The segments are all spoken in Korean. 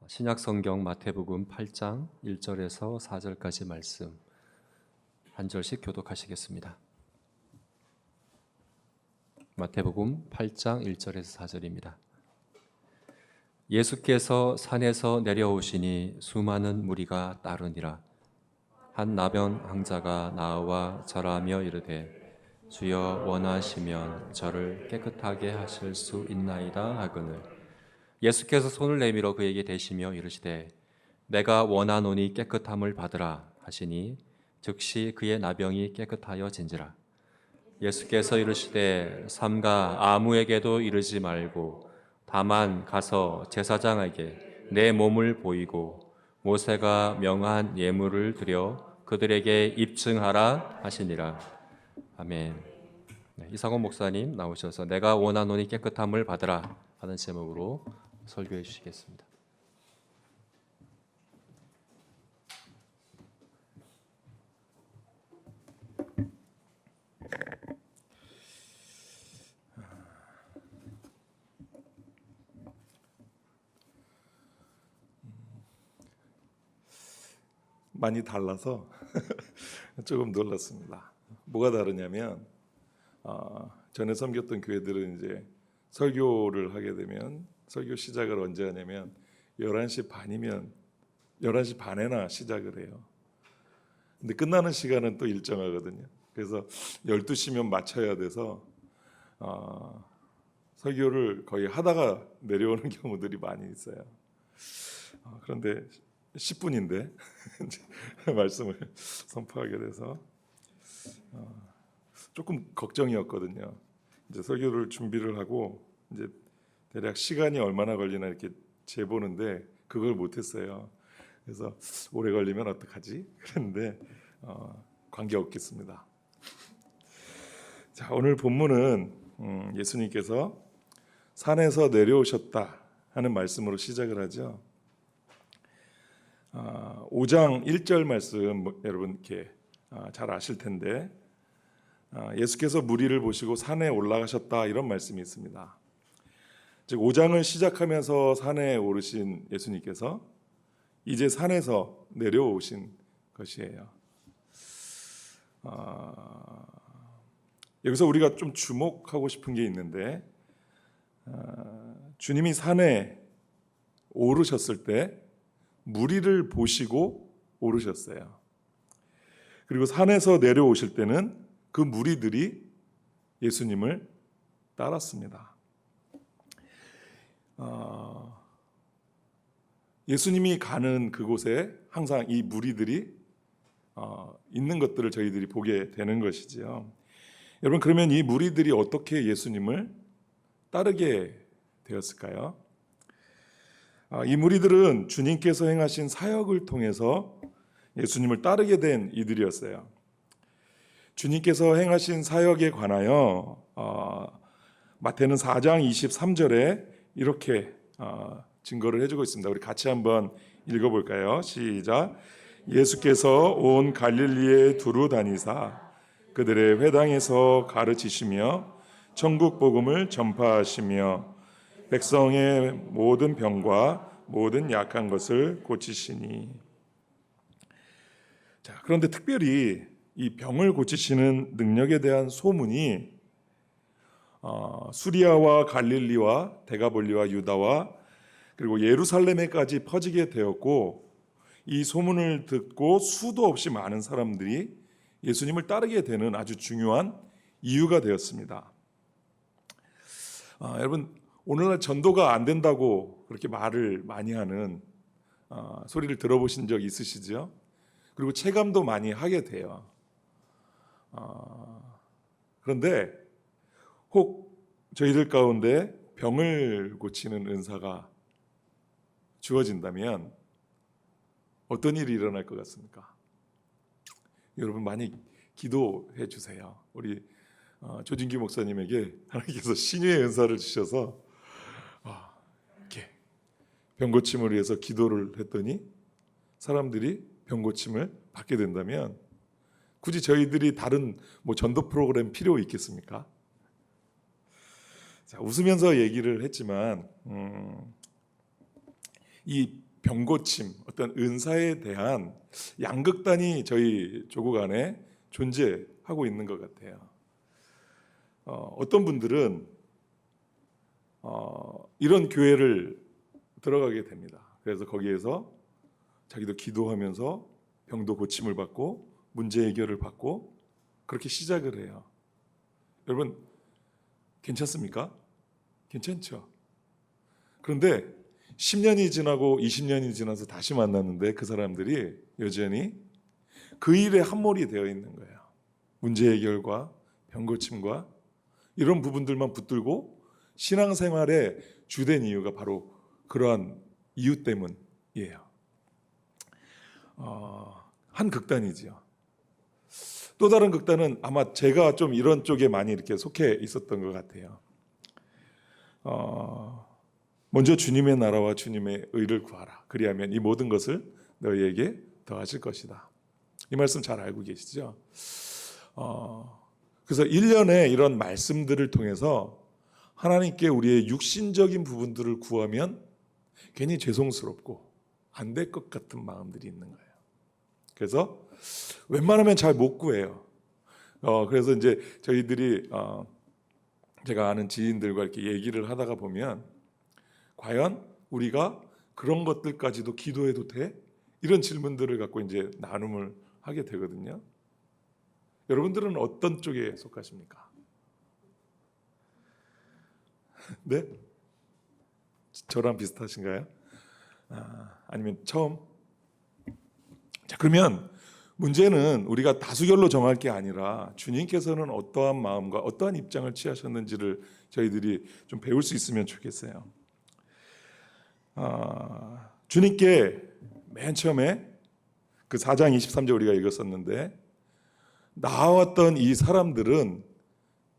신약성경 마태복음 8장 1절에서 4절까지 말씀 한 절씩 교독하시겠습니다. 마태복음 8장 1절에서 4절입니다. 예수께서 산에서 내려오시니 수많은 무리가 따르니라. 한 나병 환자가 나와 절하며 이르되 주여 원하시면 저를 깨끗하게 하실 수 있나이다 하거늘 예수께서 손을 내밀어 그에게 대시며 이르시되 내가 원하노니 깨끗함을 받으라 하시니 즉시 그의 나병이 깨끗하여진지라. 예수께서 이르시되 삼가 아무에게도 이르지 말고 다만 가서 제사장에게 내 몸을 보이고 모세가 명한 예물을 드려 그들에게 입증하라 하시니라. 아멘. 이상원 목사님 나오셔서 내가 원하노니 깨끗함을 받으라 하는 제목으로 설교해 주시겠습니다. 많이 달라서 조금 놀랐습니다. 뭐가 다르냐면 전에 섬겼던 교회들은 이제 설교를 하게 되면 설교 시작을 언제 하냐면 11시 반이면 11시 반에나 시작을 해요. 근데 끝나는 시간은 또 일정하거든요. 그래서 12시면 맞춰야 돼서 설교를 거의 하다가 내려오는 경우들이 많이 있어요. 그런데 10분인데 말씀을 선포하게 돼서 조금 걱정이었거든요. 이제 설교를 준비를 하고 이제 대략 시간이 얼마나 걸리나 이렇게 재보는데 그걸 못했어요. 그래서 오래 걸리면 어떡하지? 그런데 관계 없겠습니다. 자, 오늘 본문은 예수님께서 산에서 내려오셨다 하는 말씀으로 시작을 하죠. 5장 1절 말씀 여러분 이렇게 잘 아실 텐데 예수께서 무리를 보시고 산에 올라가셨다 이런 말씀이 있습니다. 즉 5장을 시작하면서 산에 오르신 예수님께서 이제 산에서 내려오신 것이에요. 여기서 우리가 좀 주목하고 싶은 게 있는데 주님이 산에 오르셨을 때 무리를 보시고 오르셨어요. 그리고 산에서 내려오실 때는 그 무리들이 예수님을 따랐습니다. 예수님이 가는 그곳에 항상 이 무리들이 있는 것들을 저희들이 보게 되는 것이지요. 여러분 그러면 이 무리들이 어떻게 예수님을 따르게 되었을까요? 이 무리들은 주님께서 행하신 사역을 통해서 예수님을 따르게 된 이들이었어요. 주님께서 행하신 사역에 관하여 마태는 4장 23절에 이렇게 증거를 해주고 있습니다. 우리 같이 한번 읽어볼까요? 시작. 예수께서 온 갈릴리에 두루 다니사 그들의 회당에서 가르치시며 천국 복음을 전파하시며 백성의 모든 병과 모든 약한 것을 고치시니. 자, 그런데 특별히 이 병을 고치시는 능력에 대한 소문이 수리아와 갈릴리와 데가볼리와 유다와 그리고 예루살렘에까지 퍼지게 되었고 이 소문을 듣고 수도 없이 많은 사람들이 예수님을 따르게 되는 아주 중요한 이유가 되었습니다. 여러분 오늘날 전도가 안 된다고 그렇게 말을 많이 하는 소리를 들어보신 적 있으시죠? 그리고 체감도 많이 하게 돼요. 그런데 혹 저희들 가운데 병을 고치는 은사가 주어진다면 어떤 일이 일어날 것 같습니까? 여러분 많이 기도해 주세요. 우리 조진기 목사님에게 하나님께서 신유의 은사를 주셔서 이렇게 병 고침을 위해서 기도를 했더니 사람들이 병 고침을 받게 된다면 굳이 저희들이 다른 전도 프로그램 필요 있겠습니까? 자, 웃으면서 얘기를 했지만 이 병고침, 어떤 은사에 대한 양극단이 저희 조국 안에 존재하고 있는 것 같아요. 어떤 분들은 이런 교회를 들어가게 됩니다. 그래서 거기에서 자기도 기도하면서 병도 고침을 받고 문제 해결을 받고 그렇게 시작을 해요. 여러분 괜찮습니까? 괜찮죠? 그런데 10년이 지나고 20년이 지나서 다시 만났는데 그 사람들이 여전히 그 일에 함몰이 되어 있는 거예요. 문제 해결과 병고침과 이런 부분들만 붙들고 신앙생활의 주된 이유가 바로 그러한 이유 때문이에요. 한 극단이지요. 또 다른 극단은 아마 제가 좀 이런 쪽에 많이 이렇게 속해 있었던 것 같아요. 먼저 주님의 나라와 주님의 의를 구하라. 그리하면 이 모든 것을 너희에게 더하실 것이다. 이 말씀 잘 알고 계시죠? 그래서 1년에 이런 말씀들을 통해서 하나님께 우리의 육신적인 부분들을 구하면 괜히 죄송스럽고 안 될 것 같은 마음들이 있는 거예요. 그래서 웬만하면 잘 못 구해요. 그래서 이제 저희들이 제가 아는 지인들과 이렇게 얘기를 하다가 보면 과연 우리가 그런 것들까지도 기도해도 돼? 이런 질문들을 갖고 이제 나눔을 하게 되거든요. 여러분들은 어떤 쪽에 속하십니까? 네? 저랑 비슷하신가요? 아니면 처음? 자, 그러면 문제는 우리가 다수결로 정할 게 아니라 주님께서는 어떠한 마음과 어떠한 입장을 취하셨는지를 저희들이 좀 배울 수 있으면 좋겠어요. 주님께 맨 처음에 그 4장 23절 우리가 읽었었는데 나왔던 이 사람들은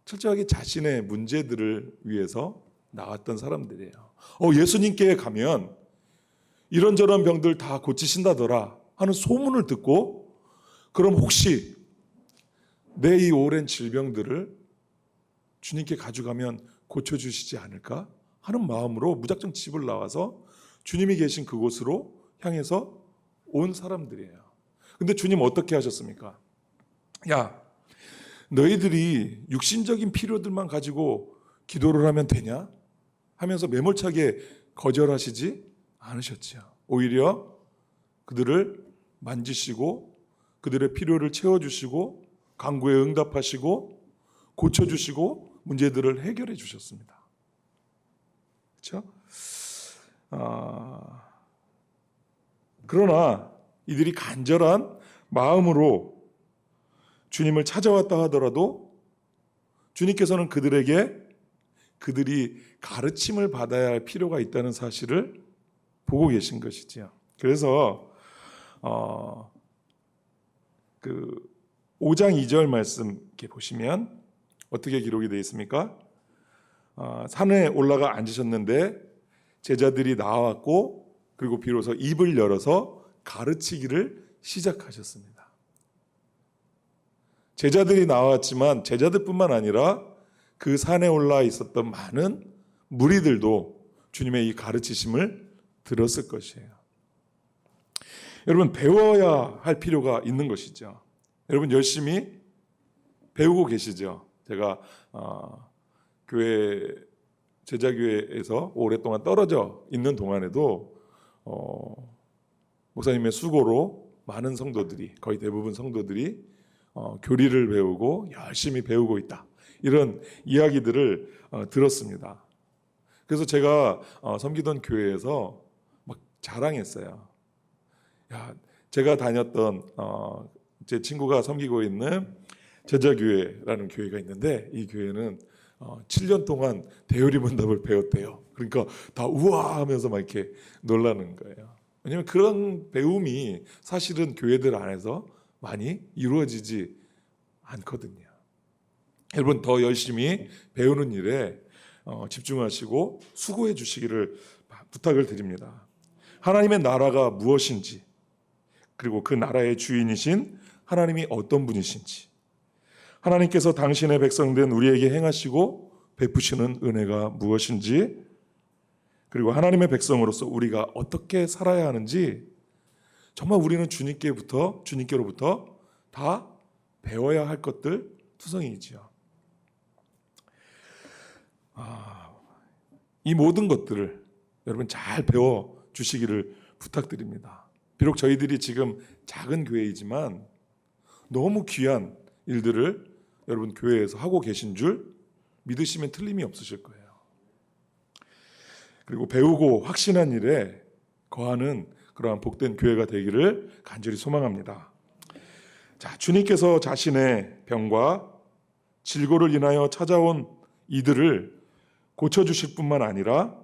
철저하게 자신의 문제들을 위해서 나왔던 사람들이에요. 예수님께 가면 이런저런 병들 다 고치신다더라 하는 소문을 듣고 그럼 혹시 내 이 오랜 질병들을 주님께 가져가면 고쳐주시지 않을까 하는 마음으로 무작정 집을 나와서 주님이 계신 그곳으로 향해서 온 사람들이에요. 근데 주님 어떻게 하셨습니까? 야, 너희들이 육신적인 필요들만 가지고 기도를 하면 되냐? 하면서 매몰차게 거절하시지 않으셨지요. 오히려 그들을 만지시고 그들의 필요를 채워주시고 간구에 응답하시고 고쳐주시고 문제들을 해결해 주셨습니다. 그렇죠? 그러나 이들이 간절한 마음으로 주님을 찾아왔다 하더라도 주님께서는 그들에게 그들이 가르침을 받아야 할 필요가 있다는 사실을 보고 계신 것이지요. 그래서 그 5장 2절 말씀 이렇게 보시면 어떻게 기록이 되어 있습니까? 산에 올라가 앉으셨는데 제자들이 나왔고 그리고 비로소 입을 열어서 가르치기를 시작하셨습니다. 제자들이 나왔지만 제자들뿐만 아니라 그 산에 올라 있었던 많은 무리들도 주님의 이 가르치심을 들었을 것이에요. 여러분 배워야 할 필요가 있는 것이죠. 여러분 열심히 배우고 계시죠. 제가 교회 제자교회에서 오랫동안 떨어져 있는 동안에도 목사님의 수고로 많은 성도들이 거의 대부분 성도들이 교리를 배우고 열심히 배우고 있다. 이런 이야기들을 들었습니다. 그래서 제가 섬기던 교회에서 막 자랑했어요. 야, 제가 다녔던 제 친구가 섬기고 있는 제자교회라는 교회가 있는데 이 교회는 7년 동안 대요리 문답을 배웠대요. 그러니까 다 우와 하면서 막 이렇게 놀라는 거예요. 왜냐하면 그런 배움이 사실은 교회들 안에서 많이 이루어지지 않거든요. 여러분 더 열심히 배우는 일에 집중하시고 수고해 주시기를 부탁을 드립니다. 하나님의 나라가 무엇인지 그리고 그 나라의 주인이신 하나님이 어떤 분이신지 하나님께서 당신의 백성된 우리에게 행하시고 베푸시는 은혜가 무엇인지 그리고 하나님의 백성으로서 우리가 어떻게 살아야 하는지 정말 우리는 주님께로부터 다 배워야 할 것들 투성이지요. 이 모든 것들을 여러분 잘 배워 주시기를 부탁드립니다. 비록 저희들이 지금 작은 교회이지만 너무 귀한 일들을 여러분 교회에서 하고 계신 줄 믿으시면 틀림이 없으실 거예요. 그리고 배우고 확신한 일에 거하는 그러한 복된 교회가 되기를 간절히 소망합니다. 자, 주님께서 자신의 병과 질고를 인하여 찾아온 이들을 고쳐주실 뿐만 아니라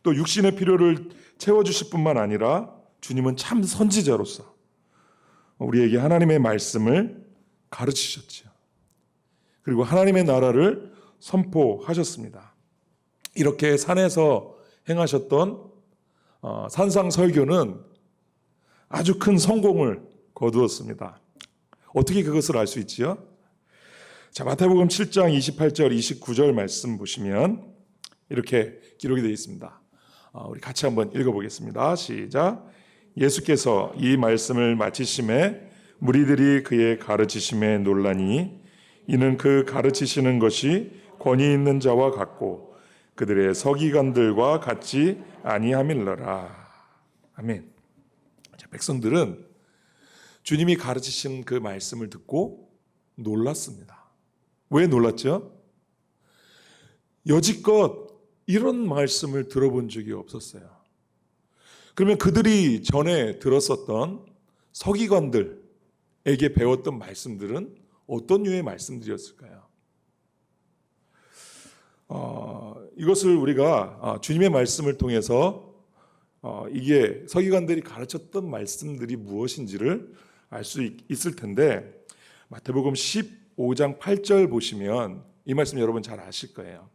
또 육신의 필요를 채워주실 뿐만 아니라 주님은 참 선지자로서 우리에게 하나님의 말씀을 가르치셨죠. 그리고 하나님의 나라를 선포하셨습니다. 이렇게 산에서 행하셨던 산상설교는 아주 큰 성공을 거두었습니다. 어떻게 그것을 알 수 있지요? 자, 마태복음 7장 28절 29절 말씀 보시면 이렇게 기록이 되어 있습니다. 우리 같이 한번 읽어보겠습니다. 시작. 예수께서 이 말씀을 마치심에 무리들이 그의 가르치심에 놀라니 이는 그 가르치시는 것이 권위 있는 자와 같고 그들의 서기관들과 같지 아니함일러라. 아멘. 자, 백성들은 주님이 가르치신 그 말씀을 듣고 놀랐습니다. 왜 놀랐죠? 여지껏 이런 말씀을 들어본 적이 없었어요. 그러면 그들이 전에 들었었던 서기관들에게 배웠던 말씀들은 어떤 류의 말씀들이었을까요? 이것을 우리가 주님의 말씀을 통해서 이게 서기관들이 가르쳤던 말씀들이 무엇인지를 알 수 있을 텐데 마태복음 15장 8절 보시면 이 말씀 여러분 잘 아실 거예요.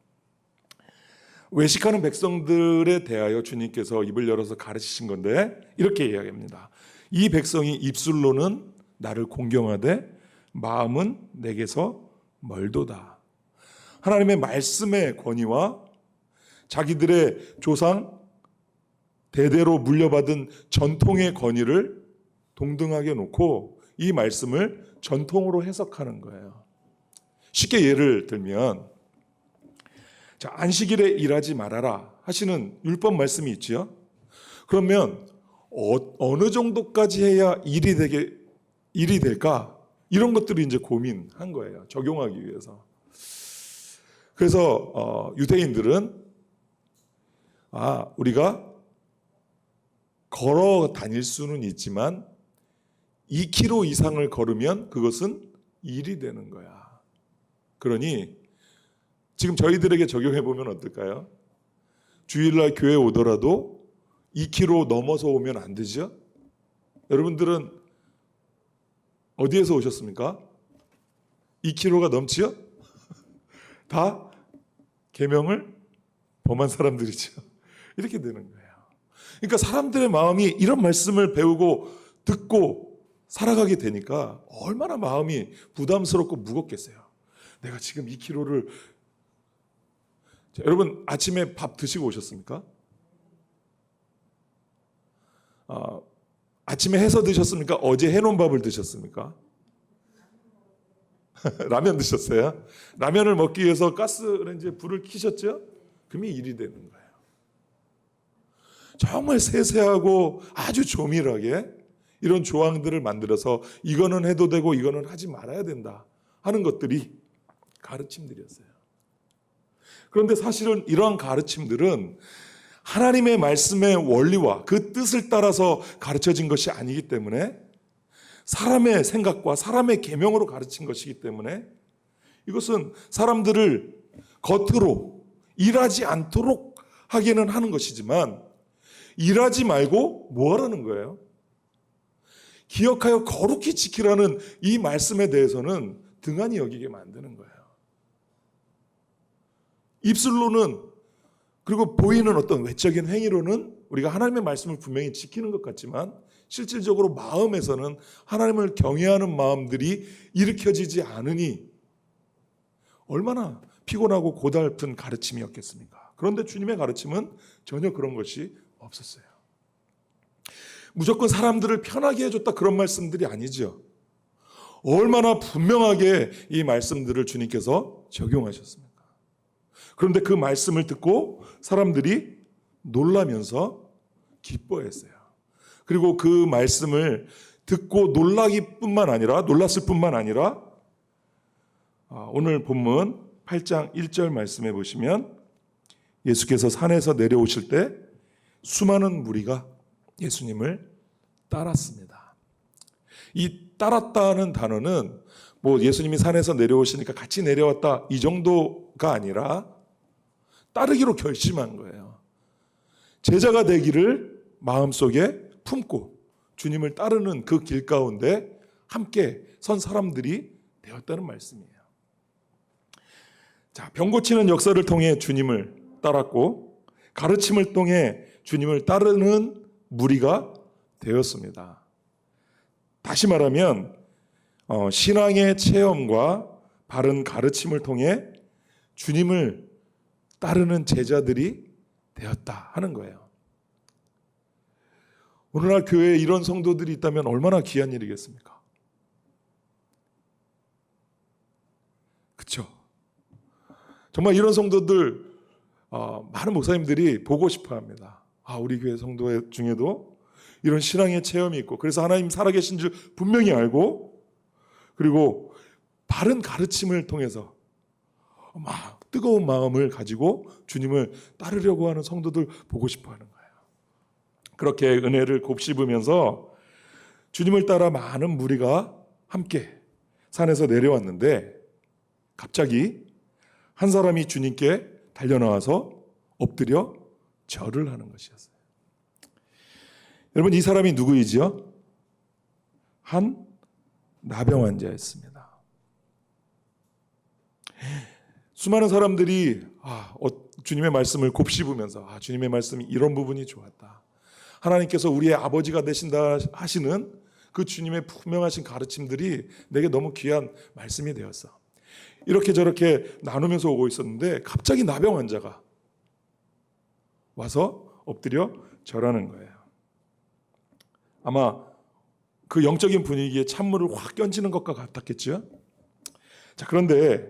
외식하는 백성들에 대하여 주님께서 입을 열어서 가르치신 건데 이렇게 이야기합니다. 이 백성이 입술로는 나를 공경하되 마음은 내게서 멀도다. 하나님의 말씀의 권위와 자기들의 조상 대대로 물려받은 전통의 권위를 동등하게 놓고 이 말씀을 전통으로 해석하는 거예요. 쉽게 예를 들면 자, 안식일에 일하지 말아라 하시는 율법 말씀이 있죠. 그러면 어느 정도까지 해야 일이 될까? 이런 것들을 이제 고민한 거예요. 적용하기 위해서. 그래서 유대인들은 우리가 걸어 다닐 수는 있지만 2km 이상을 걸으면 그것은 일이 되는 거야. 그러니 지금 저희들에게 적용해 보면 어떨까요? 주일날 교회 오더라도 2km 넘어서 오면 안 되죠? 여러분들은 어디에서 오셨습니까? 2km가 넘지요? 다 계명을 범한 사람들이죠. 이렇게 되는 거예요. 그러니까 사람들의 마음이 이런 말씀을 배우고 듣고 살아가게 되니까 얼마나 마음이 부담스럽고 무겁겠어요. 내가 지금 2km를 여러분 아침에 밥 드시고 오셨습니까? 아침에 해서 드셨습니까? 어제 해놓은 밥을 드셨습니까? 라면 드셨어요? 라면을 먹기 위해서 가스레인지에 불을 켜셨죠? 그러면 일이 되는 거예요. 정말 세세하고 아주 조밀하게 이런 조항들을 만들어서 이거는 해도 되고 이거는 하지 말아야 된다 하는 것들이 가르침들이었어요. 그런데 사실은 이러한 가르침들은 하나님의 말씀의 원리와 그 뜻을 따라서 가르쳐진 것이 아니기 때문에 사람의 생각과 사람의 계명으로 가르친 것이기 때문에 이것은 사람들을 겉으로 일하지 않도록 하기는 하는 것이지만 일하지 말고 뭐 하라는 거예요? 기억하여 거룩히 지키라는 이 말씀에 대해서는 등한히 여기게 만드는 거예요. 입술로는 그리고 보이는 어떤 외적인 행위로는 우리가 하나님의 말씀을 분명히 지키는 것 같지만 실질적으로 마음에서는 하나님을 경외하는 마음들이 일으켜지지 않으니 얼마나 피곤하고 고달픈 가르침이었겠습니까? 그런데 주님의 가르침은 전혀 그런 것이 없었어요. 무조건 사람들을 편하게 해줬다 그런 말씀들이 아니죠. 얼마나 분명하게 이 말씀들을 주님께서 적용하셨습니까? 그런데 그 말씀을 듣고 사람들이 놀라면서 기뻐했어요. 그리고 그 말씀을 듣고 놀랐을 뿐만 아니라 오늘 본문 8장 1절 말씀해 보시면 예수께서 산에서 내려오실 때 수많은 무리가 예수님을 따랐습니다. 이 따랐다는 단어는 뭐 예수님이 산에서 내려오시니까 같이 내려왔다 이 정도가 아니라 따르기로 결심한 거예요. 제자가 되기를 마음속에 품고 주님을 따르는 그 길 가운데 함께 선 사람들이 되었다는 말씀이에요. 자, 병 고치는 역사를 통해 주님을 따랐고 가르침을 통해 주님을 따르는 무리가 되었습니다. 다시 말하면 신앙의 체험과 바른 가르침을 통해 주님을 따르는 제자들이 되었다 하는 거예요. 오늘날 교회에 이런 성도들이 있다면 얼마나 귀한 일이겠습니까? 그렇죠? 정말 이런 성도들 많은 목사님들이 보고 싶어합니다. 우리 교회 성도 중에도 이런 신앙의 체험이 있고 그래서 하나님 살아계신 줄 분명히 알고 그리고 바른 가르침을 통해서 막 뜨거운 마음을 가지고 주님을 따르려고 하는 성도들 보고 싶어하는 거예요. 그렇게 은혜를 곱씹으면서 주님을 따라 많은 무리가 함께 산에서 내려왔는데 갑자기 한 사람이 주님께 달려나와서 엎드려 절을 하는 것이었어요. 여러분 이 사람이 누구이지요? 한 나병 환자였습니다. 수많은 사람들이 주님의 말씀을 곱씹으면서 주님의 말씀이 이런 부분이 좋았다. 하나님께서 우리의 아버지가 되신다 하시는 그 주님의 분명하신 가르침들이 내게 너무 귀한 말씀이 되었어. 이렇게 저렇게 나누면서 오고 있었는데 갑자기 나병 환자가 와서 엎드려 절하는 거예요. 아마 그 영적인 분위기에 찬물을 확 끼얹는 것과 같았겠죠. 자, 그런데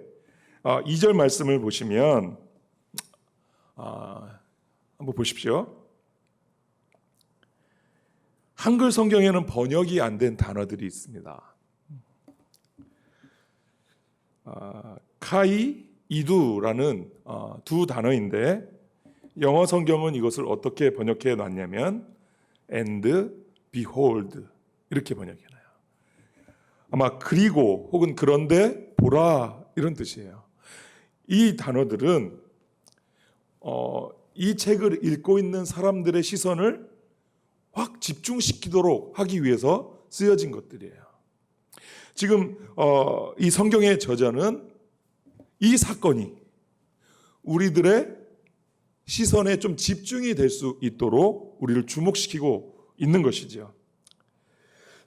2절 말씀을 보시면 한번 보십시오. 한글 성경에는 번역이 안 된 단어들이 있습니다. 카이, 이두라는 두 단어인데 영어 성경은 이것을 어떻게 번역해 놨냐면 and behold 이렇게 번역해놔요. 아마 그리고 혹은 그런데 보라 이런 뜻이에요. 이 단어들은 이 책을 읽고 있는 사람들의 시선을 확 집중시키도록 하기 위해서 쓰여진 것들이에요. 지금 이 성경의 저자는 이 사건이 우리들의 시선에 좀 집중이 될 수 있도록 우리를 주목시키고 있는 것이죠.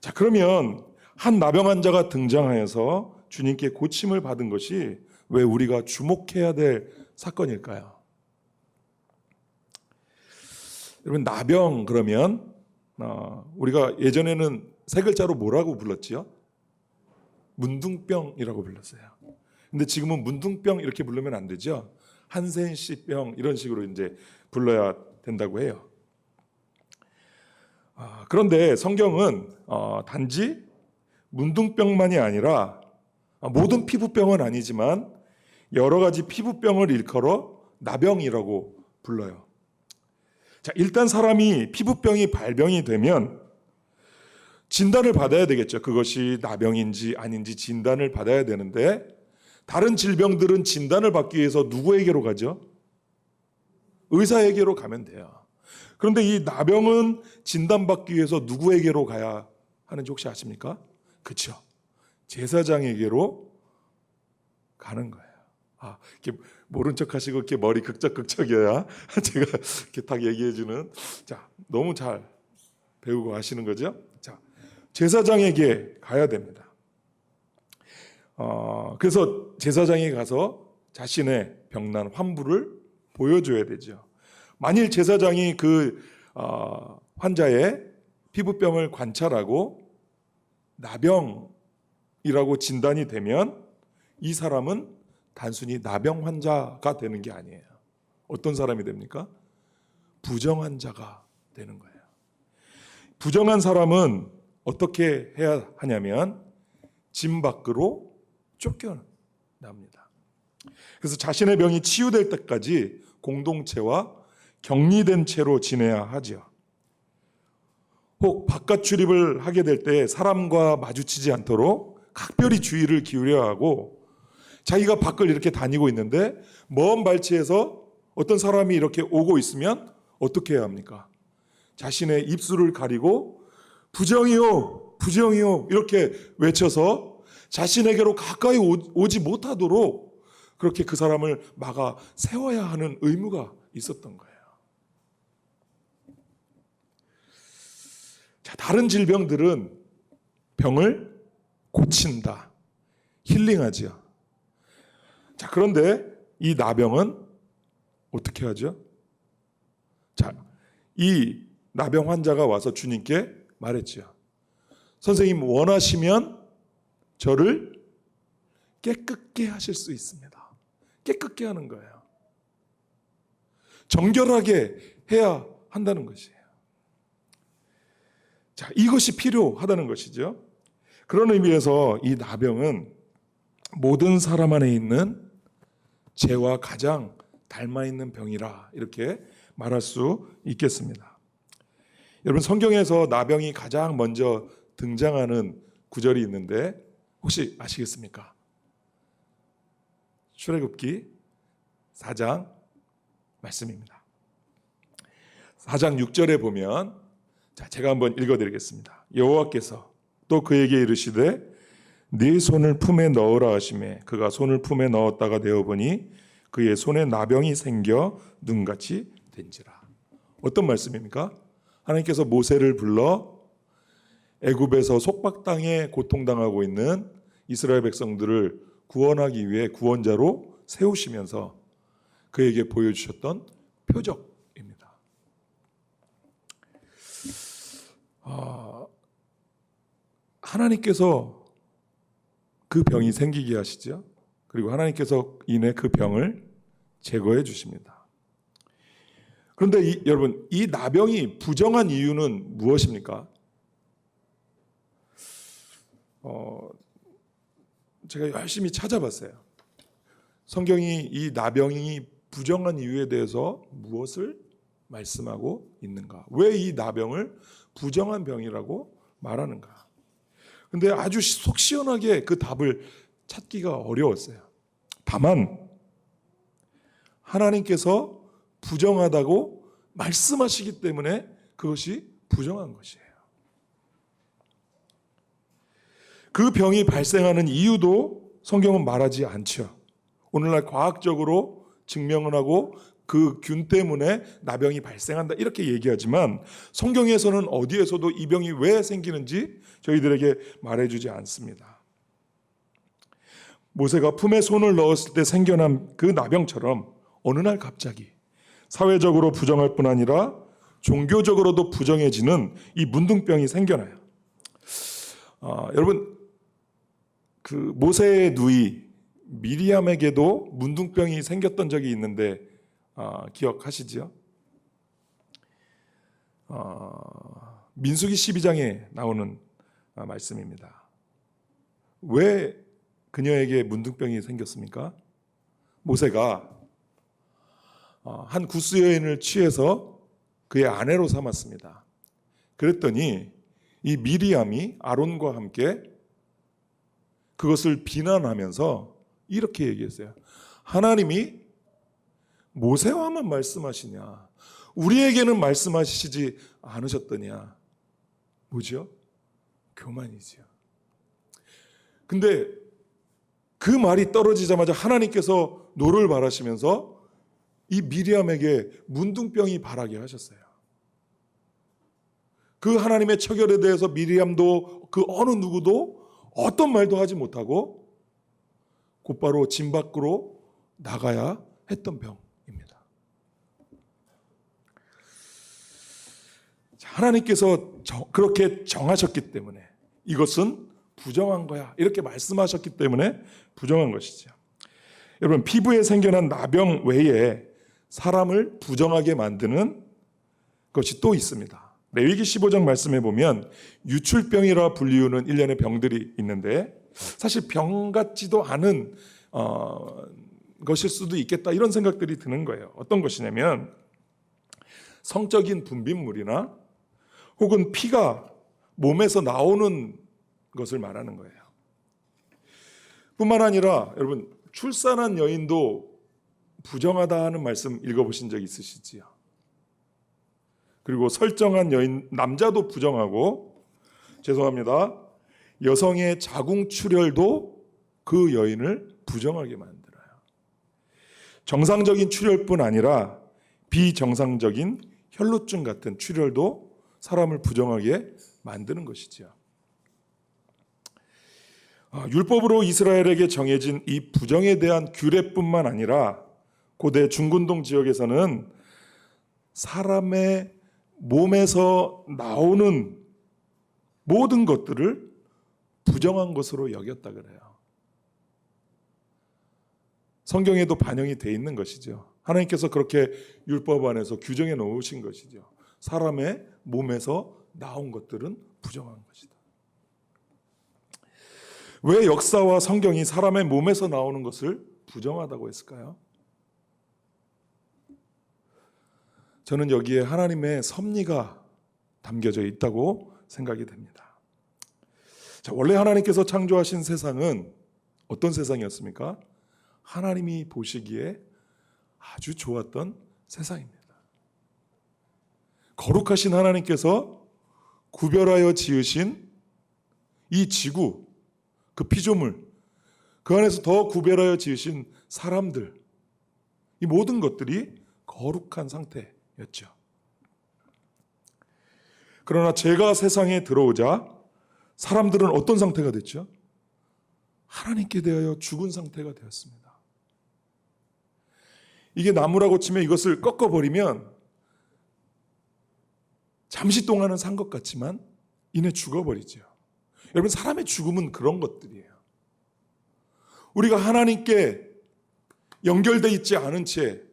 자, 그러면 한 나병 환자가 등장하여서 주님께 고침을 받은 것이 왜 우리가 주목해야 될 사건일까요? 여러분 나병 그러면 우리가 예전에는 세 글자로 뭐라고 불렀지요? 문둥병이라고 불렀어요. 근데 지금은 문둥병 이렇게 부르면 안 되죠. 한센시병 이런 식으로 이제 불러야 된다고 해요. 그런데 성경은 단지 문둥병만이 아니라 모든 피부병은 아니지만 여러 가지 피부병을 일컬어 나병이라고 불러요. 자, 일단 사람이 피부병이 발병이 되면 진단을 받아야 되겠죠. 그것이 나병인지 아닌지 진단을 받아야 되는데 다른 질병들은 진단을 받기 위해서 누구에게로 가죠? 의사에게로 가면 돼요. 그런데 이 나병은 진단받기 위해서 누구에게로 가야 하는지 혹시 아십니까? 그렇죠. 제사장에게로 가는 거예요. 이렇게 모른 척 하시고 이렇게 머리 극적극적이어야 제가 이렇게 딱 얘기해 주는. 자, 너무 잘 배우고 하시는 거죠. 자, 제사장에게 가야 됩니다. 그래서 제사장에 가서 자신의 병난 환부를 보여줘야 되죠. 만일 제사장이 그 환자의 피부병을 관찰하고 나병이라고 진단이 되면 이 사람은 단순히 나병 환자가 되는 게 아니에요. 어떤 사람이 됩니까? 부정한 자가 되는 거예요. 부정한 사람은 어떻게 해야 하냐면 집 밖으로 쫓겨납니다. 그래서 자신의 병이 치유될 때까지 공동체와 격리된 채로 지내야 하죠. 혹 바깥 출입을 하게 될 때 사람과 마주치지 않도록 각별히 주의를 기울여야 하고, 자기가 밖을 이렇게 다니고 있는데 먼 발치에서 어떤 사람이 이렇게 오고 있으면 어떻게 해야 합니까? 자신의 입술을 가리고 부정이요, 부정이요 이렇게 외쳐서 자신에게로 가까이 오지 못하도록 그렇게 그 사람을 막아 세워야 하는 의무가 있었던 거예요. 자, 다른 질병들은 병을 고친다, 힐링하지요. 자, 그런데 이 나병은 어떻게 하죠? 자, 이 나병 환자가 와서 주님께 말했죠. 선생님, 원하시면 저를 깨끗게 하실 수 있습니다. 깨끗게 하는 거예요. 정결하게 해야 한다는 것이에요. 자, 이것이 필요하다는 것이죠. 그런 의미에서 이 나병은 모든 사람 안에 있는 죄와 가장 닮아 있는 병이라 이렇게 말할 수 있겠습니다. 여러분, 성경에서 나병이 가장 먼저 등장하는 구절이 있는데 혹시 아시겠습니까? 출애굽기 4장 말씀입니다. 4장 6절에 보면, 자, 제가 한번 읽어드리겠습니다. 여호와께서 또 그에게 이르시되 네 손을 품에 넣으라 하시매 그가 손을 품에 넣었다가 내어보니 그의 손에 나병이 생겨 눈같이 된지라. 어떤 말씀입니까? 하나님께서 모세를 불러 애굽에서 속박당해 고통당하고 있는 이스라엘 백성들을 구원하기 위해 구원자로 세우시면서 그에게 보여주셨던 표적입니다. 하나님께서 그 병이 생기게 하시죠. 그리고 하나님께서 이내 그 병을 제거해 주십니다. 그런데 여러분, 이 나병이 부정한 이유는 무엇입니까? 제가 열심히 찾아봤어요. 성경이 이 나병이 부정한 이유에 대해서 무엇을 말씀하고 있는가? 왜 이 나병을 부정한 병이라고 말하는가? 근데 아주 속 시원하게 그 답을 찾기가 어려웠어요. 다만 하나님께서 부정하다고 말씀하시기 때문에 그것이 부정한 것이에요. 그 병이 발생하는 이유도 성경은 말하지 않죠. 오늘날 과학적으로 증명을 하고 그 균 때문에 나병이 발생한다 이렇게 얘기하지만 성경에서는 어디에서도 이 병이 왜 생기는지 저희들에게 말해주지 않습니다. 모세가 품에 손을 넣었을 때 생겨난 그 나병처럼 어느 날 갑자기 사회적으로 부정할 뿐 아니라 종교적으로도 부정해지는 이 문둥병이 생겨나요. 여러분, 그 모세의 누이 미리암에게도 문둥병이 생겼던 적이 있는데 기억하시죠? 민수기 12장에 나오는 말씀입니다. 왜 그녀에게 문둥병이 생겼습니까? 모세가 한 구스 여인을 취해서 그의 아내로 삼았습니다. 그랬더니 이 미리암이 아론과 함께 그것을 비난하면서 이렇게 얘기했어요. 하나님이 모세와만 말씀하시냐? 우리에게는 말씀하시지 않으셨더냐? 뭐죠? 교만이지요. 근데 그 말이 떨어지자마자 하나님께서 노를 바라시면서 이 미리암에게 문둥병이 발하게 하셨어요. 그 하나님의 처결에 대해서 미리암도 그 어느 누구도 어떤 말도 하지 못하고 곧바로 진 밖으로 나가야 했던 병입니다. 하나님께서 그렇게 정하셨기 때문에 이것은 부정한 거야. 이렇게 말씀하셨기 때문에 부정한 것이죠. 여러분, 피부에 생겨난 나병 외에 사람을 부정하게 만드는 것이 또 있습니다. 레위기 15장 말씀해 보면 유출병이라 불리우는 일련의 병들이 있는데 사실 병 같지도 않은 것일 수도 있겠다 이런 생각들이 드는 거예요. 어떤 것이냐면 성적인 분비물이나 혹은 피가 몸에서 나오는 것을 말하는 거예요. 뿐만 아니라 여러분, 출산한 여인도 부정하다 하는 말씀 읽어보신 적 있으시지요? 그리고 설정한 여인, 남자도 부정하고, 죄송합니다, 여성의 자궁출혈도 그 여인을 부정하게 만들어요. 정상적인 출혈뿐 아니라 비정상적인 혈루증 같은 출혈도 사람을 부정하게 만드는 것이지요. 율법으로 이스라엘에게 정해진 이 부정에 대한 규례뿐만 아니라 고대 중근동 지역에서는 사람의 몸에서 나오는 모든 것들을 부정한 것으로 여겼다 그래요. 성경에도 반영이 돼 있는 것이죠. 하나님께서 그렇게 율법 안에서 규정해 놓으신 것이죠. 사람의 몸에서 나온 것들은 부정한 것이다. 왜 역사와 성경이 사람의 몸에서 나오는 것을 부정하다고 했을까요? 저는 여기에 하나님의 섭리가 담겨져 있다고 생각이 됩니다. 자, 원래 하나님께서 창조하신 세상은 어떤 세상이었습니까? 하나님이 보시기에 아주 좋았던 세상입니다. 거룩하신 하나님께서 구별하여 지으신 이 지구, 그 피조물, 그 안에서 더 구별하여 지으신 사람들, 이 모든 것들이 거룩한 상태였죠. 그러나 죄가 세상에 들어오자 사람들은 어떤 상태가 됐죠? 하나님께 대하여 죽은 상태가 되었습니다. 이게 나무라고 치면 이것을 꺾어버리면 잠시 동안은 산 것 같지만 이내 죽어버리죠. 여러분, 사람의 죽음은 그런 것들이에요. 우리가 하나님께 연결되어 있지 않은 채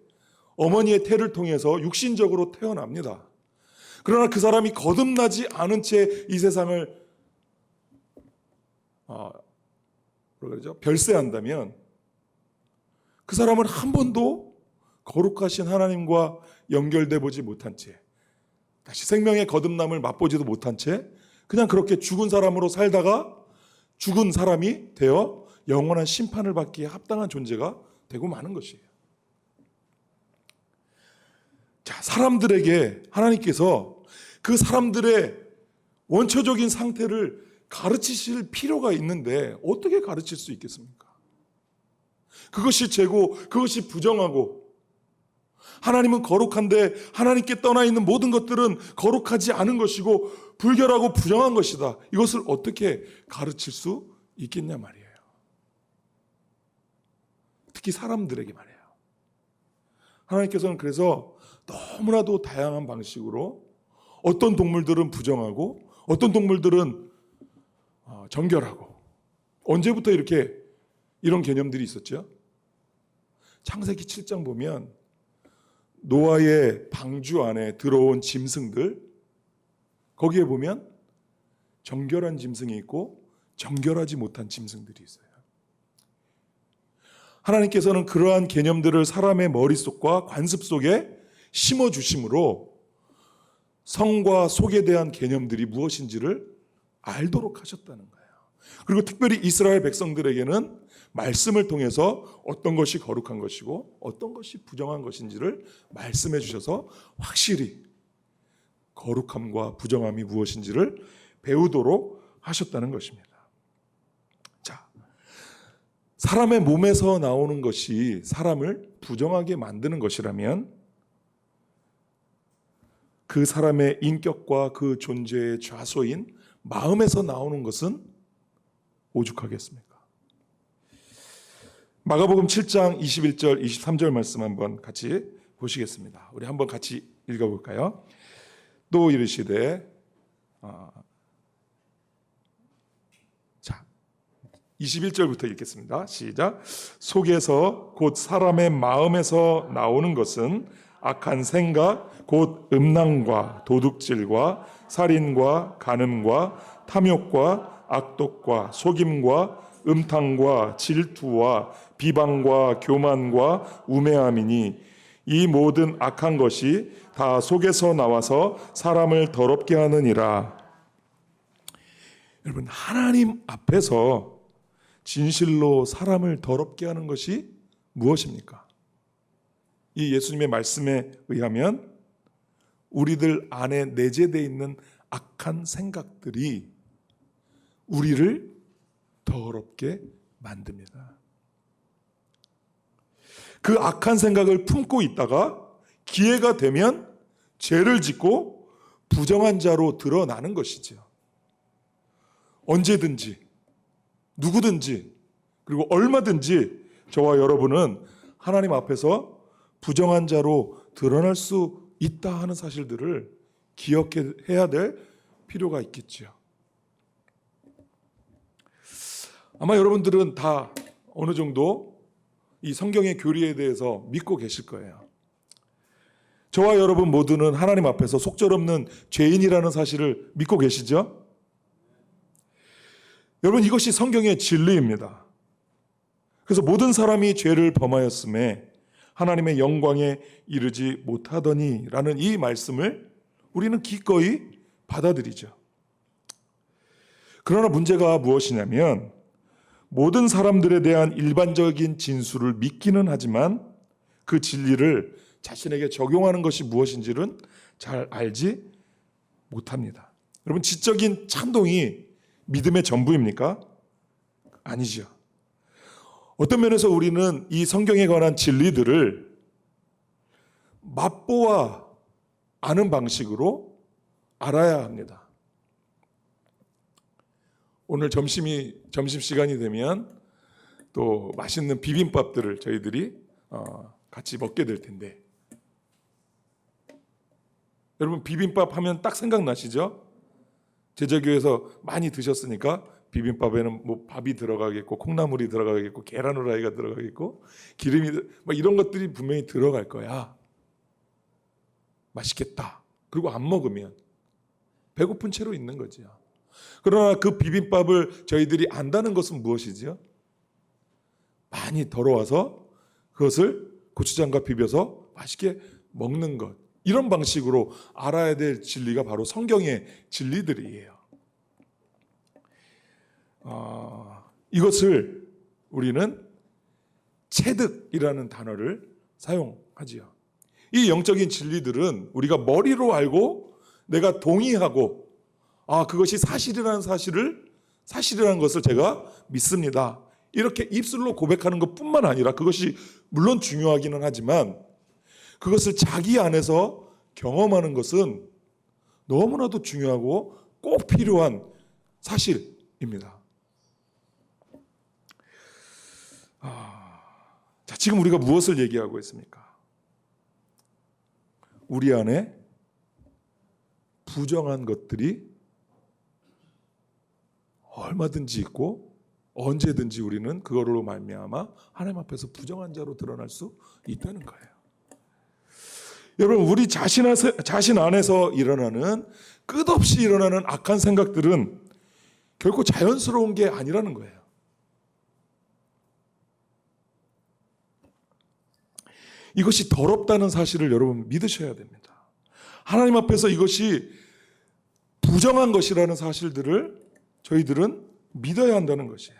어머니의 태를 통해서 육신적으로 태어납니다. 그러나 그 사람이 거듭나지 않은 채 이 세상을 별세한다면 그 사람은 한 번도 거룩하신 하나님과 연결돼 보지 못한 채, 다시 생명의 거듭남을 맛보지도 못한 채 그냥 그렇게 죽은 사람으로 살다가 죽은 사람이 되어 영원한 심판을 받기에 합당한 존재가 되고 마는 것이에요. 자, 사람들에게 하나님께서 그 사람들의 원초적인 상태를 가르치실 필요가 있는데 어떻게 가르칠 수 있겠습니까? 그것이 죄고 그것이 부정하고, 하나님은 거룩한데 하나님께 떠나 있는 모든 것들은 거룩하지 않은 것이고 불결하고 부정한 것이다. 이것을 어떻게 가르칠 수 있겠냐 말이에요. 특히 사람들에게 말이에요. 하나님께서는 그래서 너무나도 다양한 방식으로 어떤 동물들은 부정하고 어떤 동물들은 정결하고, 언제부터 이런 개념들이 있었죠? 창세기 7장 보면 노아의 방주 안에 들어온 짐승들, 거기에 보면 정결한 짐승이 있고 정결하지 못한 짐승들이 있어요. 하나님께서는 그러한 개념들을 사람의 머릿속과 관습 속에 심어주심으로 성과 속에 대한 개념들이 무엇인지를 알도록 하셨다는 거예요. 그리고 특별히 이스라엘 백성들에게는 말씀을 통해서 어떤 것이 거룩한 것이고 어떤 것이 부정한 것인지를 말씀해 주셔서 확실히 거룩함과 부정함이 무엇인지를 배우도록 하셨다는 것입니다. 자, 사람의 몸에서 나오는 것이 사람을 부정하게 만드는 것이라면 그 사람의 인격과 그 존재의 좌소인 마음에서 나오는 것은 오죽하겠습니까? 마가복음 7장 21절 23절 말씀 한번 같이 보시겠습니다. 우리 한번 같이 읽어볼까요? 또 이르시되 21절부터 읽겠습니다. 시작. 속에서 곧 사람의 마음에서 나오는 것은 악한 생각 곧 음란과 도둑질과 살인과 간음과 탐욕과 악독과 속임과 음탕과 질투와 비방과 교만과 우매함이니 이 모든 악한 것이 다 속에서 나와서 사람을 더럽게 하느니라. 여러분, 하나님 앞에서 진실로 사람을 더럽게 하는 것이 무엇입니까? 이 예수님의 말씀에 의하면 우리들 안에 내재되어 있는 악한 생각들이 우리를 더럽게 만듭니다. 그 악한 생각을 품고 있다가 기회가 되면 죄를 짓고 부정한 자로 드러나는 것이죠. 언제든지 누구든지 그리고 얼마든지 저와 여러분은 하나님 앞에서 부정한 자로 드러날 수 있다 하는 사실들을 기억해야 될 필요가 있겠죠. 아마 여러분들은 다 어느 정도 이 성경의 교리에 대해서 믿고 계실 거예요. 저와 여러분 모두는 하나님 앞에서 속절없는 죄인이라는 사실을 믿고 계시죠? 여러분, 이것이 성경의 진리입니다. 그래서 모든 사람이 죄를 범하였음에 하나님의 영광에 이르지 못하더니 라는 이 말씀을 우리는 기꺼이 받아들이죠. 그러나 문제가 무엇이냐면 모든 사람들에 대한 일반적인 진술을 믿기는 하지만 그 진리를 자신에게 적용하는 것이 무엇인지는 잘 알지 못합니다. 여러분, 지적인 찬동이 믿음의 전부입니까? 아니죠. 어떤 면에서 우리는 이 성경에 관한 진리들을 맛보아 아는 방식으로 알아야 합니다. 오늘 점심시간이 되면 또 맛있는 비빔밥들을 저희들이 같이 먹게 될 텐데, 여러분, 비빔밥 하면 딱 생각나시죠? 제자교에서 많이 드셨으니까 비빔밥에는 뭐 밥이 들어가겠고 콩나물이 들어가겠고 계란 후라이가 들어가겠고 기름이 막 이런 것들이 분명히 들어갈 거야. 맛있겠다. 그리고 안 먹으면 배고픈 채로 있는 거죠. 그러나 그 비빔밥을 저희들이 안다는 것은 무엇이죠? 많이 덜어와서 그것을 고추장과 비벼서 맛있게 먹는 것. 이런 방식으로 알아야 될 진리가 바로 성경의 진리들이에요. 이것을 우리는 체득이라는 단어를 사용하지요. 이 영적인 진리들은 우리가 머리로 알고 내가 동의하고 그것이 사실이라는 것을 제가 믿습니다. 이렇게 입술로 고백하는 것뿐만 아니라 그것이 물론 중요하기는 하지만 그것을 자기 안에서 경험하는 것은 너무나도 중요하고 꼭 필요한 사실입니다. 자, 지금 우리가 무엇을 얘기하고 있습니까? 우리 안에 부정한 것들이 얼마든지 있고 언제든지 우리는 그거로 말미암아 하나님 앞에서 부정한 자로 드러날 수 있다는 거예요. 여러분, 우리 자신 안에서 일어나는 끝없이 일어나는 악한 생각들은 결코 자연스러운 게 아니라는 거예요. 이것이 더럽다는 사실을 여러분 믿으셔야 됩니다. 하나님 앞에서 이것이 부정한 것이라는 사실들을 저희들은 믿어야 한다는 것이에요.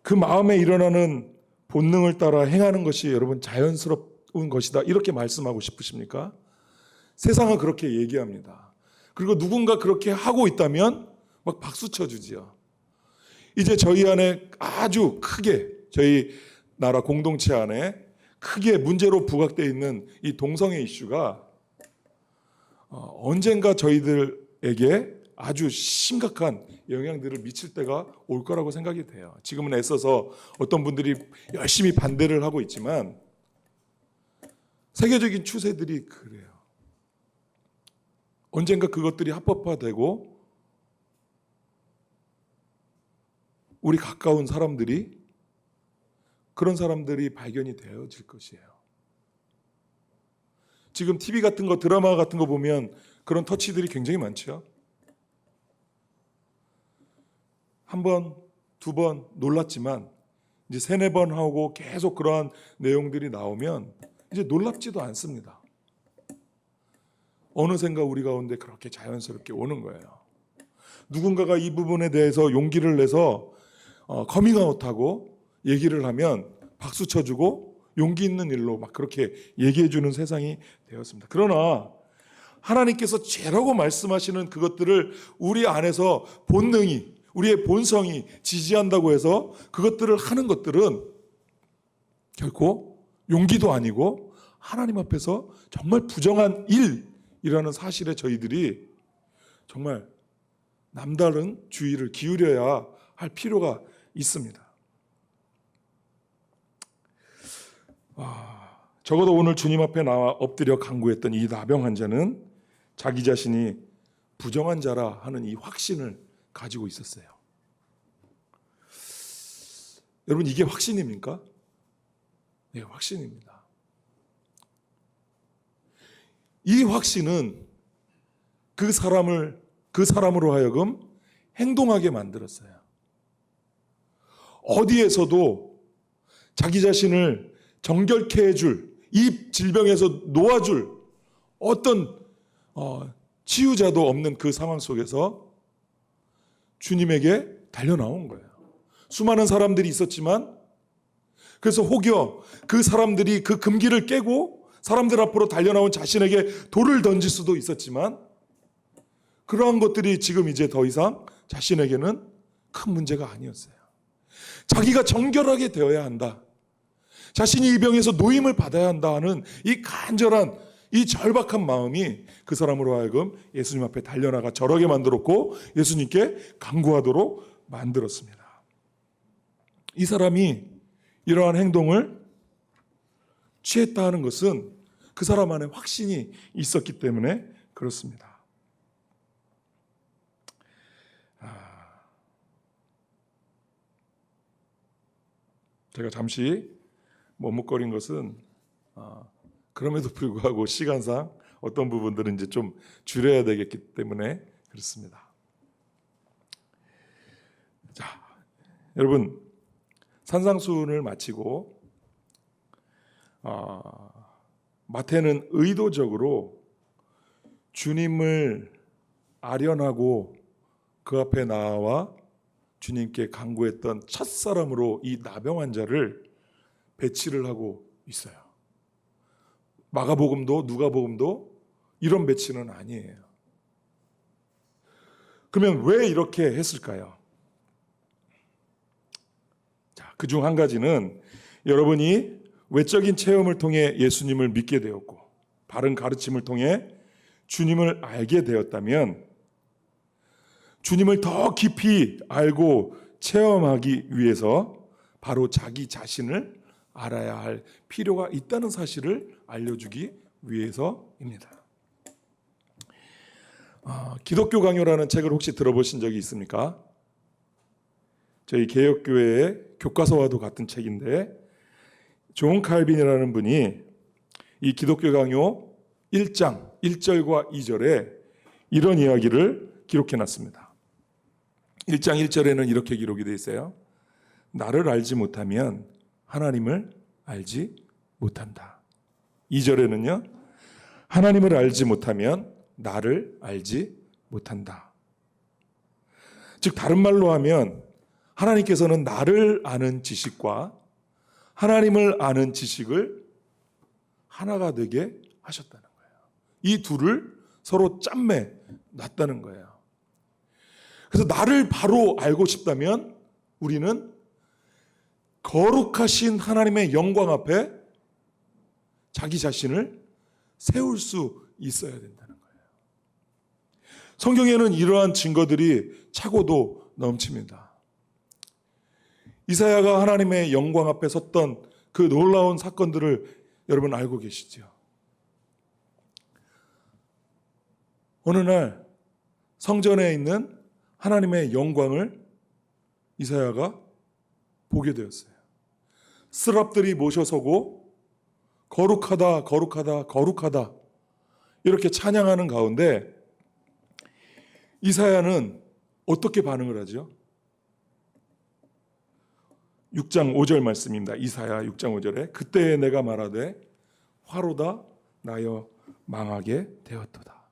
그 마음에 일어나는 본능을 따라 행하는 것이 여러분 자연스러운 것이다, 이렇게 말씀하고 싶으십니까? 세상은 그렇게 얘기합니다. 그리고 누군가 그렇게 하고 있다면 막 박수 쳐주지요. 이제 저희 안에 아주 크게, 저희 나라 공동체 안에 크게 문제로 부각되어 있는 이 동성애 이슈가 언젠가 저희들에게 아주 심각한 영향들을 미칠 때가 올 거라고 생각이 돼요. 지금은 애써서 어떤 분들이 열심히 반대를 하고 있지만 세계적인 추세들이 그래요. 언젠가 그것들이 합법화되고 우리 가까운 사람들이, 그런 사람들이 발견이 되어질 것이에요. 지금 TV 같은 거, 드라마 같은 거 보면 그런 터치들이 굉장히 많죠. 한 번, 두 번 놀랐지만 이제 세네 번 하고 계속 그러한 내용들이 나오면 이제 놀랍지도 않습니다. 어느샌가 우리 가운데 그렇게 자연스럽게 오는 거예요. 누군가가 이 부분에 대해서 용기를 내서 커밍아웃하고 얘기를 하면 박수 쳐주고 용기 있는 일로 막 그렇게 얘기해주는 세상이 되었습니다. 그러나 하나님께서 죄라고 말씀하시는 그것들을 우리 안에서 본능이, 우리의 본성이 지지한다고 해서 그것들을 하는 것들은 결코 용기도 아니고 하나님 앞에서 정말 부정한 일이라는 사실에 저희들이 정말 남다른 주의를 기울여야 할 필요가 있습니다. 적어도 오늘 주님 앞에 나와 엎드려 간구했던 이 나병 환자는 자기 자신이 부정한 자라 하는 이 확신을 가지고 있었어요. 여러분, 이게 확신입니까? 네, 확신입니다. 이 확신은 그 사람으로 하여금 행동하게 만들었어요. 어디에서도 자기 자신을 정결케 해줄, 이 질병에서 놓아줄 어떤 치유자도 없는 그 상황 속에서 주님에게 달려나온 거예요. 수많은 사람들이 있었지만, 그래서 혹여 그 사람들이 그 금기를 깨고 사람들 앞으로 달려나온 자신에게 돌을 던질 수도 있었지만, 그러한 것들이 지금 이제 더 이상 자신에게는 큰 문제가 아니었어요. 자기가 정결하게 되어야 한다, 자신이 이 병에서 노임을 받아야 한다 하는 이 간절한, 이 절박한 마음이 그 사람으로 하여금 예수님 앞에 달려나가 절하게 만들었고 예수님께 간구하도록 만들었습니다. 이 사람이 이러한 행동을 취했다 하는 것은 그 사람 안에 확신이 있었기 때문에 그렇습니다. 제가 잠시 머뭇거린 것은 그럼에도 불구하고 시간상 어떤 부분들은 이제 좀 줄여야 되겠기 때문에 그렇습니다. 자, 여러분, 산상수훈을 마치고 마태는 의도적으로 주님을 아련하고 그 앞에 나와 주님께 간구했던 첫사람으로 이 나병 환자를 배치를 하고 있어요. 마가복음도 누가복음도 이런 배치는 아니에요. 그러면 왜 이렇게 했을까요? 자, 그중 한 가지는 여러분이 외적인 체험을 통해 예수님을 믿게 되었고 바른 가르침을 통해 주님을 알게 되었다면 주님을 더 깊이 알고 체험하기 위해서 바로 자기 자신을 알아야 할 필요가 있다는 사실을 알려주기 위해서입니다. 기독교 강요라는 책을 혹시 들어보신 적이 있습니까? 저희 개혁교회의 교과서와도 같은 책인데 존 칼빈이라는 분이 이 기독교 강요 1장 1절과 2절에 이런 이야기를 기록해놨습니다. 1장 1절에는 이렇게 기록이 되어 있어요. 나를 알지 못하면 하나님을 알지 못한다. 2절에는요. 하나님을 알지 못하면 나를 알지 못한다. 즉 다른 말로 하면 하나님께서는 나를 아는 지식과 하나님을 아는 지식을 하나가 되게 하셨다는 거예요. 이 둘을 서로 짬매 놨다는 거예요. 그래서 나를 바로 알고 싶다면 우리는 거룩하신 하나님의 영광 앞에 자기 자신을 세울 수 있어야 된다는 거예요. 성경에는 이러한 증거들이 차고도 넘칩니다. 이사야가 하나님의 영광 앞에 섰던 그 놀라운 사건들을 여러분 알고 계시죠? 어느 날 성전에 있는 하나님의 영광을 이사야가 보게 되었어요. 스랍들이 모셔서고 거룩하다 거룩하다 거룩하다 이렇게 찬양하는 가운데 이사야는 어떻게 반응을 하죠? 6장 5절 말씀입니다. 이사야 6장 5절에 그때에 내가 말하되 화로다 나여 망하게 되었도다.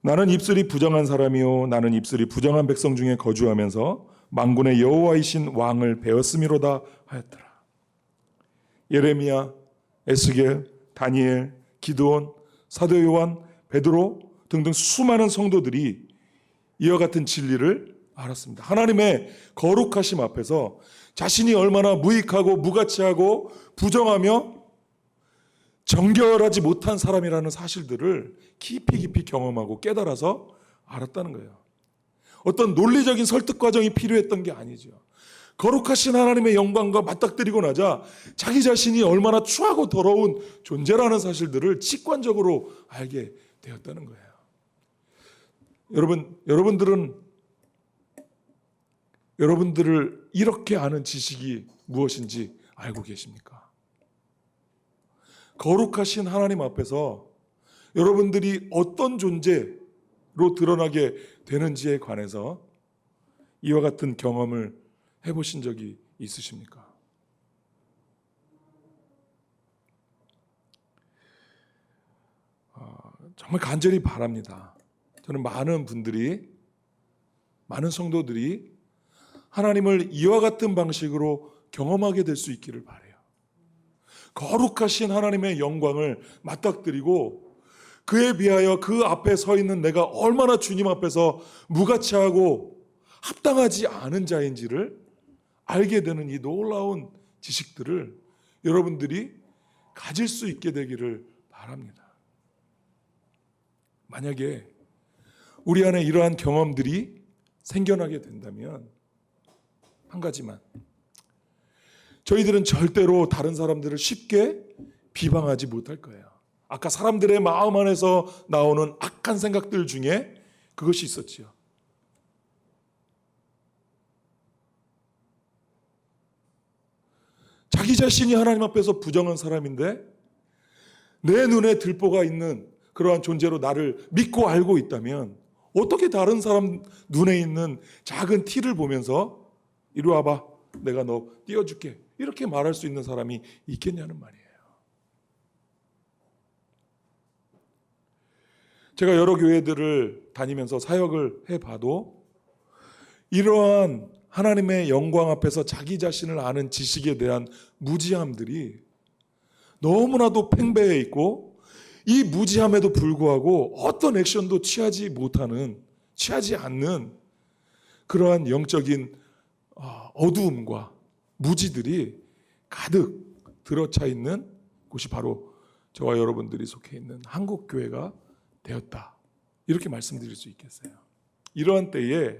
나는 입술이 부정한 사람이요 나는 입술이 부정한 백성 중에 거주하면서 만군의 여호와이신 왕을 배웠음이로다 하였더라. 예레미야, 에스겔, 다니엘, 기드온, 사도 요한, 베드로 등등 수많은 성도들이 이와 같은 진리를 알았습니다. 하나님의 거룩하심 앞에서 자신이 얼마나 무익하고 무가치하고 부정하며 정결하지 못한 사람이라는 사실들을 깊이 경험하고 깨달아서 알았다는 거예요. 어떤 논리적인 설득 과정이 필요했던 게 아니죠. 거룩하신 하나님의 영광과 맞닥뜨리고 나자 자기 자신이 얼마나 추하고 더러운 존재라는 사실들을 직관적으로 알게 되었다는 거예요. 여러분들을 이렇게 아는 지식이 무엇인지 알고 계십니까? 거룩하신 하나님 앞에서 여러분들이 어떤 존재로 드러나게 되는지에 관해서 이와 같은 경험을 해보신 적이 있으십니까? 정말 간절히 바랍니다. 저는 많은 성도들이 하나님을 이와 같은 방식으로 경험하게 될 수 있기를 바라요. 거룩하신 하나님의 영광을 맞닥뜨리고 그에 비하여 그 앞에 서 있는 내가 얼마나 주님 앞에서 무가치하고 합당하지 않은 자인지를 알게 되는 이 놀라운 지식들을 여러분들이 가질 수 있게 되기를 바랍니다. 만약에 우리 안에 이러한 경험들이 생겨나게 된다면 한 가지만, 저희들은 절대로 다른 사람들을 쉽게 비방하지 못할 거예요. 아까 사람들의 마음 안에서 나오는 악한 생각들 중에 그것이 있었지요. 자기 자신이 하나님 앞에서 부정한 사람인데 내 눈에 들보가 있는 그러한 존재로 나를 믿고 알고 있다면 어떻게 다른 사람 눈에 있는 작은 티를 보면서 이리 와봐, 내가 너 띄워줄게, 이렇게 말할 수 있는 사람이 있겠냐는 말이에요. 제가 여러 교회들을 다니면서 사역을 해봐도 이러한 하나님의 영광 앞에서 자기 자신을 아는 지식에 대한 무지함들이 너무나도 팽배해 있고, 이 무지함에도 불구하고 어떤 액션도 취하지 않는 그러한 영적인 어두움과 무지들이 가득 들어차 있는 곳이 바로 저와 여러분들이 속해 있는 한국교회가 되었다, 이렇게 말씀드릴 수 있겠어요. 이러한 때에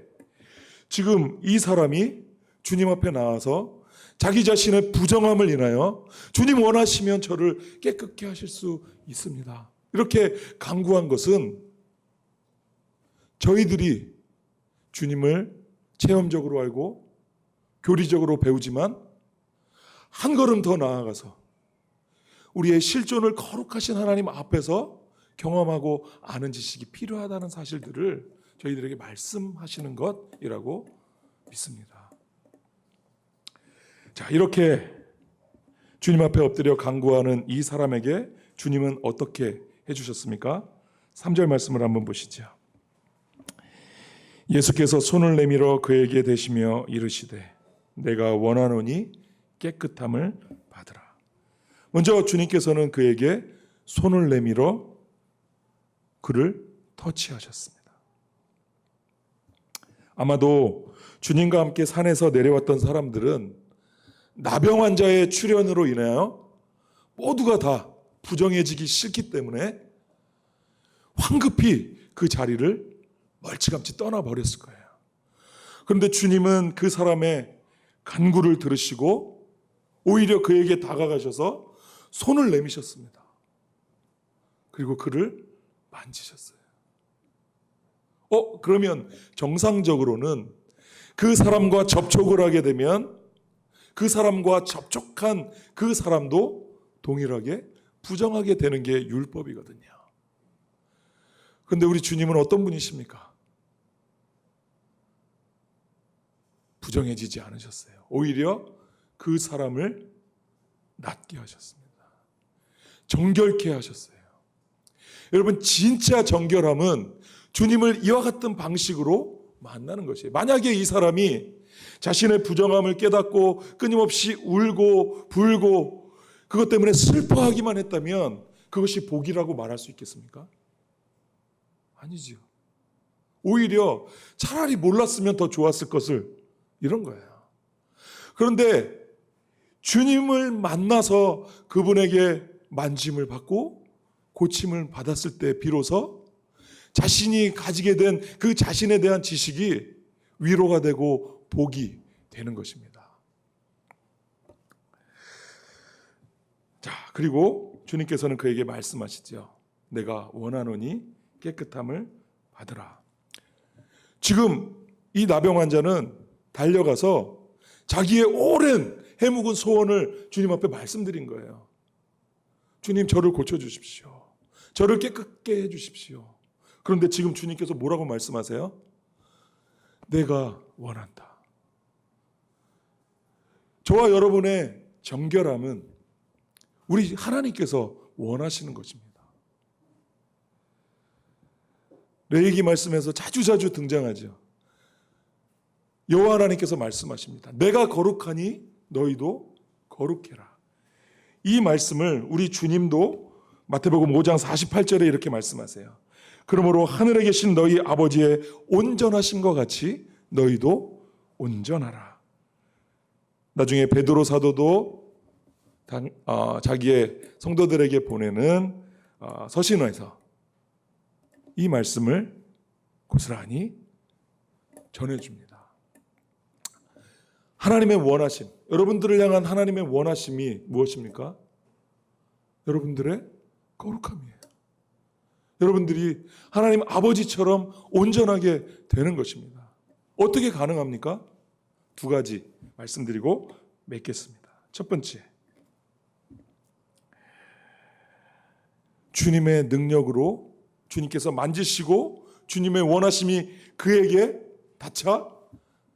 지금 이 사람이 주님 앞에 나와서 자기 자신의 부정함을 인하여 주님 원하시면 저를 깨끗게 하실 수 있습니다, 이렇게 간구한 것은 저희들이 주님을 체험적으로 알고 교리적으로 배우지만 한 걸음 더 나아가서 우리의 실존을 거룩하신 하나님 앞에서 경험하고 아는 지식이 필요하다는 사실들을 저희들에게 말씀하시는 것이라고 믿습니다. 자, 이렇게 주님 앞에 엎드려 간구하는 이 사람에게 주님은 어떻게 해주셨습니까? 3절 말씀을 한번 보시죠. 예수께서 손을 내밀어 그에게 대시며 이르시되 내가 원하노니 깨끗함을 받으라. 먼저 주님께서는 그에게 손을 내밀어 그를 터치하셨습니다. 아마도 주님과 함께 산에서 내려왔던 사람들은 나병 환자의 출현으로 인하여 모두가 다 부정해지기 싫기 때문에 황급히 그 자리를 멀찌감치 떠나버렸을 거예요. 그런데 주님은 그 사람의 간구를 들으시고 오히려 그에게 다가가셔서 손을 내미셨습니다. 그리고 그를 만지셨어요. 그러면 정상적으로는 그 사람과 접촉을 하게 되면 그 사람과 접촉한 그 사람도 동일하게 부정하게 되는 게 율법이거든요. 그런데 우리 주님은 어떤 분이십니까? 부정해지지 않으셨어요. 오히려 그 사람을 낫게 하셨습니다. 정결케 하셨어요. 여러분, 진짜 정결함은 주님을 이와 같은 방식으로 만나는 것이에요. 만약에 이 사람이 자신의 부정함을 깨닫고 끊임없이 울고 불고 그것 때문에 슬퍼하기만 했다면 그것이 복이라고 말할 수 있겠습니까? 아니지요. 오히려 차라리 몰랐으면 더 좋았을 것을, 이런 거예요. 그런데 주님을 만나서 그분에게 만짐을 받고 고침을 받았을 때 비로소 자신이 가지게 된 그 자신에 대한 지식이 위로가 되고 복이 되는 것입니다. 자, 그리고 주님께서는 그에게 말씀하시죠. 내가 원하노니 깨끗함을 받으라. 지금 이 나병 환자는 달려가서 자기의 오랜 해묵은 소원을 주님 앞에 말씀드린 거예요. 주님, 저를 고쳐주십시오. 저를 깨끗게 해주십시오. 그런데 지금 주님께서 뭐라고 말씀하세요? 내가 원한다. 저와 여러분의 정결함은 우리 하나님께서 원하시는 것입니다. 레위기 말씀에서 자주자주 등장하죠. 여호와 하나님께서 말씀하십니다. 내가 거룩하니 너희도 거룩해라. 이 말씀을 우리 주님도 마태복음 5장 48절에 이렇게 말씀하세요. 그러므로 하늘에 계신 너희 아버지의 온전하심과 같이 너희도 온전하라. 나중에 베드로 사도도 자기의 성도들에게 보내는 서신에서 이 말씀을 고스란히 전해줍니다. 하나님의 원하심, 여러분들을 향한 하나님의 원하심이 무엇입니까? 여러분들의 거룩함이에요. 여러분들이 하나님 아버지처럼 온전하게 되는 것입니다. 어떻게 가능합니까? 두 가지 말씀드리고 맺겠습니다. 첫 번째, 주님의 능력으로 주님께서 만지시고 주님의 원하심이 그에게 닿자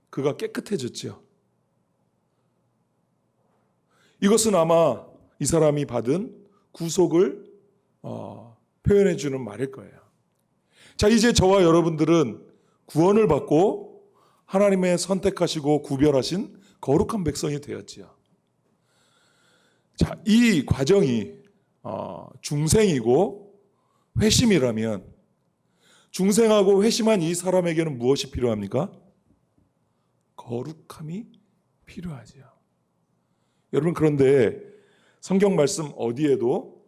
그가 깨끗해졌죠. 이것은 아마 이 사람이 받은 구속을 표현해 주는 말일 거예요. 자, 이제 저와 여러분들은 구원을 받고 하나님의 선택하시고 구별하신 거룩한 백성이 되었지요. 자, 이 과정이 중생이고 회심이라면 중생하고 회심한 이 사람에게는 무엇이 필요합니까? 거룩함이 필요하죠. 여러분, 그런데 성경 말씀 어디에도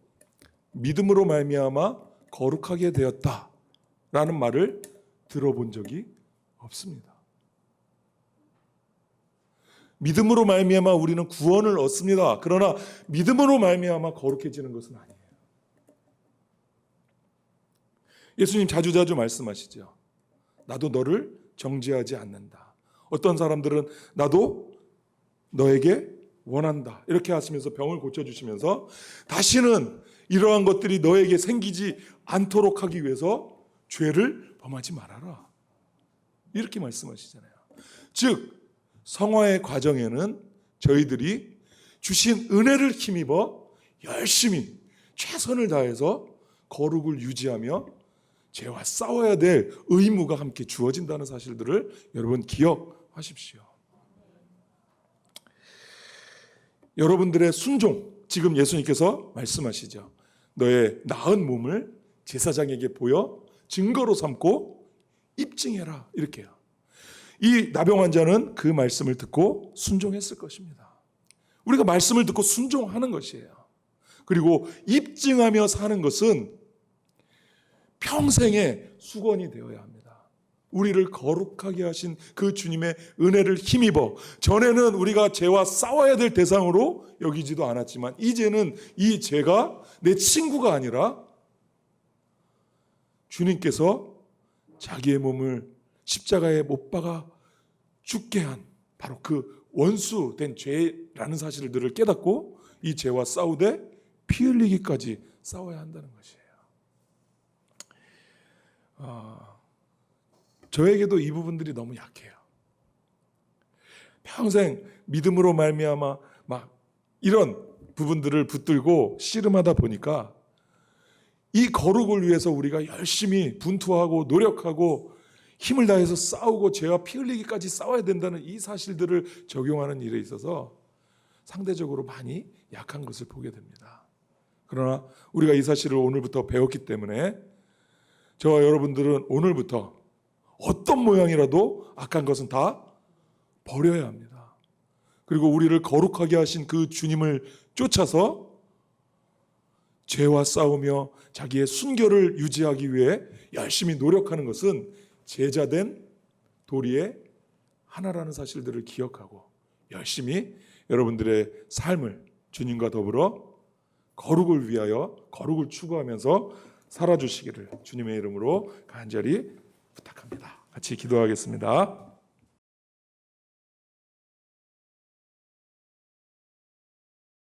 믿음으로 말미암아 거룩하게 되었다라는 말을 들어본 적이 없습니다. 믿음으로 말미암아 우리는 구원을 얻습니다. 그러나 믿음으로 말미암아 거룩해지는 것은 아니에요. 예수님 자주자주 말씀하시죠. 나도 너를 정죄하지 않는다. 어떤 사람들은 나도 너에게 원한다. 이렇게 하시면서 병을 고쳐주시면서 다시는 이러한 것들이 너에게 생기지 않도록 하기 위해서 죄를 범하지 말아라. 이렇게 말씀하시잖아요. 즉 성화의 과정에는 저희들이 주신 은혜를 힘입어 열심히 최선을 다해서 거룩을 유지하며 죄와 싸워야 될 의무가 함께 주어진다는 사실들을 여러분 기억하십시오. 여러분들의 순종, 지금 예수님께서 말씀하시죠. 너의 나은 몸을 제사장에게 보여 증거로 삼고 입증해라. 이렇게요. 이 나병 환자는 그 말씀을 듣고 순종했을 것입니다. 우리가 말씀을 듣고 순종하는 것이에요. 그리고 입증하며 사는 것은 평생의 수건이 되어야 합니다. 우리를 거룩하게 하신 그 주님의 은혜를 힘입어 전에는 우리가 죄와 싸워야 될 대상으로 여기지도 않았지만 이제는 이 죄가 내 친구가 아니라 주님께서 자기의 몸을 십자가에 못 박아 죽게 한 바로 그 원수된 죄라는 사실을 늘 깨닫고 이 죄와 싸우되 피 흘리기까지 싸워야 한다는 것이에요. 저에게도 이 부분들이 너무 약해요. 평생 믿음으로 말미암아 막 이런 부분들을 붙들고 씨름하다 보니까 이 거룩을 위해서 우리가 열심히 분투하고 노력하고 힘을 다해서 싸우고 죄와 피 흘리기까지 싸워야 된다는 이 사실들을 적용하는 일에 있어서 상대적으로 많이 약한 것을 보게 됩니다. 그러나 우리가 이 사실을 오늘부터 배웠기 때문에 저와 여러분들은 오늘부터 어떤 모양이라도 악한 것은 다 버려야 합니다. 그리고 우리를 거룩하게 하신 그 주님을 쫓아서 죄와 싸우며 자기의 순결을 유지하기 위해 열심히 노력하는 것은 제자된 도리의 하나라는 사실들을 기억하고 열심히 여러분들의 삶을 주님과 더불어 거룩을 위하여 거룩을 추구하면서 살아주시기를 주님의 이름으로 간절히 부탁합니다. 같이 기도하겠습니다.